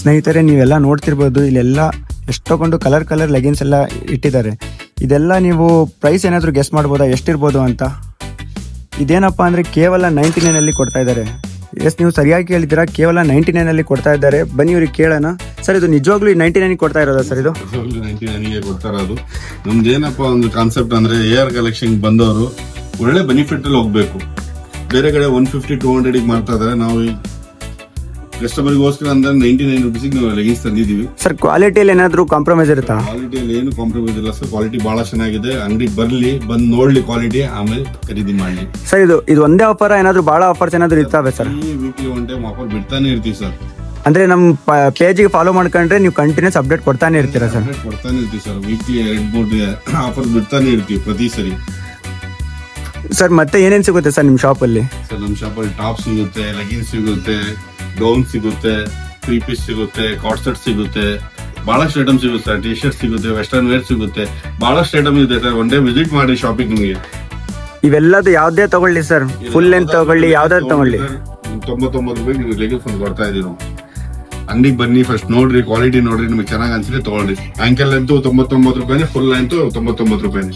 ಸ್ನೇಹಿತರೆ, ನೀವೆಲ್ಲ ನೋಡ್ತಿರ್ಬೋದು, ಇಲ್ಲೆಲ್ಲ ಎಷ್ಟೊಂದು ಕಲರ್ ಲೆಗಿನ್ಸ್ ಎಲ್ಲ ಇಟ್ಟಿದ್ದಾರೆ. ಇದೆಲ್ಲ ನೀವು ಪ್ರೈಸ್ ಏನಾದರೂ ಗೆಸ್ ಮಾಡ್ಬೋದಾ ಎಷ್ಟಿರ್ಬೋದು ಅಂತ? ಇದೇನಪ್ಪ ಅಂದರೆ ಕೇವಲ 99 ಕೊಡ್ತಾ ಇದ್ದಾರೆ. ಎಸ್, ನೀವು ಸರಿಯಾಗಿ ಕೇಳಿದ್ದೀರಾ, ಕೇವಲ 99 ಕೊಡ್ತಾ ಇದ್ದಾರೆ. ಬನ್ನಿ ಇವ್ರಿಗೆ ಕೇಳೋಣ. ಸರ್, ಇದು ನಿಜವಾಗ್ಲೂ 99 ಕೊಡ್ತಾ ಇರೋದಾ ಸರ್? ಇದು 99 ಕೊಡ್ತಾ ಇರೋದು. ನಮ್ದು ಏನಪ್ಪ ಒಂದು ಕಾನ್ಸೆಪ್ಟ್ ಅಂದ್ರೆ AR ಕಲೆಕ್ಷನ್ ಬಂದವರು ಒಳ್ಳೆ ಬೆನಿಫಿಟ್ ಅಲ್ಲಿ ಹೋಗ್ಬೇಕು. ಬೇರೆ ಕಡೆ 150-200 ಮಾಡ್ತಾ ಇದಾರೆ. ನಾವು ಕಸ್ಟಮರ್ಗೋಸ್ಕರ ಅಂದ್ರೆ 99 ರುಪೀಸಿಗೆ ನಾವು ಲೆಗಿನ್ಸ್ ತಂದಿದ್ದೀವಿ. ಸರ್, ಕ್ವಾಲಿಟಿಯಲ್ಲಿ ಏನಾದರೂ ಕಾಂಪ್ರಮೈಸ್ ಇರುತ್ತಾ? ಕ್ವಾಲಿಟಿಯಲ್ಲಿ ಏನು ಕಾಂಪ್ರಮೈಸ್ ಇಲ್ಲ ಸರ್. ಕ್ವಾಲಿಟಿ ಬಹಳ ಚೆನ್ನಾಗಿದೆ. ಅಂಗಡಿ ಬರ್ಲಿ, ಬಂದು ನೋಡ್ಲಿ ಕ್ವಾಲಿಟಿ, ಆಮೇಲೆ ಖರೀದಿ ಮಾಡ್ಲಿ. ಸರ್, ಇದು ಒಂದೇ ಆಫರ್ ಏನಾದರೂ ಭಾಳ ಆಫರ್ಸ್ ಏನಾದರೂ ಇರ್ತಾವೆ sir? Weekly one time offer ಬಿಡ್ತಾನೆ ಇರ್ತೀವಿ ಸರ್. ಅಂದರೆ ನಮ್ಮ ಪೇಜಿಗೆ ಫಾಲೋ ಮಾಡ್ಕೊಂಡ್ರೆ ನೀವು ಕಂಟಿನ್ಯೂಸ್ ಅಪ್ಡೇಟ್ ಕೊಡ್ತಾನೆ ಇರ್ತೀರಾ ಸರ್? ಕೊಡ್ತಾನೆ ಇರ್ತೀವಿ ಸರ್. ವೀಕ್ಲಿ 2-3 ಆಫರ್ ಬಿಡ್ತಾನೆ ಇರ್ತೀವಿ ಪ್ರತಿ ಸರಿ. ಸರ್, ಮತ್ತೆ ಏನೇನು ಸಿಗುತ್ತೆ ಸರ್ ನಿಮ್ಮ ಶಾಪಲ್ಲಿ? ಸರ್, ನಮ್ಮ ಶಾಪಲ್ಲಿ ಟಾಪ್ ಸಿಗುತ್ತೆ, ಲೆಗಿನ್ಸ್ ಸಿಗುತ್ತೆ, ಗೌನ್ ಸಿಗುತ್ತೆ, 3 ಪೀಸ್ ಸಿಗುತ್ತೆ, ಕಾಟ್ ಸೆಟ್ ಸಿಗುತ್ತೆ, ಬಹಳಷ್ಟು ಐಟಮ್ ಸಿಗುತ್ತೆ ಸರ್. ಟಿ ಶರ್ಟ್ ಸಿಗುತ್ತೆ, ವೆಸ್ಟರ್ನ್ ವೇರ್ ಸಿಗುತ್ತೆ, ಬಹಳಷ್ಟು ಐಟಮ್ ಇದೆ ಸರ್. ಒನ್ ಡೇ ವಿಸಿಟ್ ಮಾಡಿ ಶಾಪಿಂಗ್. ನಿಮಗೆ ಇವೆಲ್ಲದು ಯಾವುದೇ ತಗೊಳ್ಳಿ ಸರ್, ಫುಲ್ ಲೆಂತ್ ತಗೊಳ್ಳಿ, ಯಾವ್ದಾದ್ರು ತಗೊಳ್ಳಿ, 99 ರೂಪಾಯಿ ನಿಮಗೆ ಲೆಗಿನ್ಸ್ ಒಂದು ಕೊಡ್ತಾ ಇದೀವಿ ನಾವು. ಅಂಗಡಿಗೆ ಬನ್ನಿ, ಫಸ್ಟ್ ನೋಡ್ರಿ, ಕ್ವಾಲಿಟಿ ನೋಡ್ರಿ, ನಿಮಗೆ ಚೆನ್ನಾಗಿ ಅನ್ಸಿದ್ರೆ ತಗೊಳ್ರಿ. ಆಂಕಲ್ ಲೆಂತ್ 99 ರೂಪಾಯಿ, ಫುಲ್ ಲೆಂತ್ 99 ರೂಪಾಯಿ.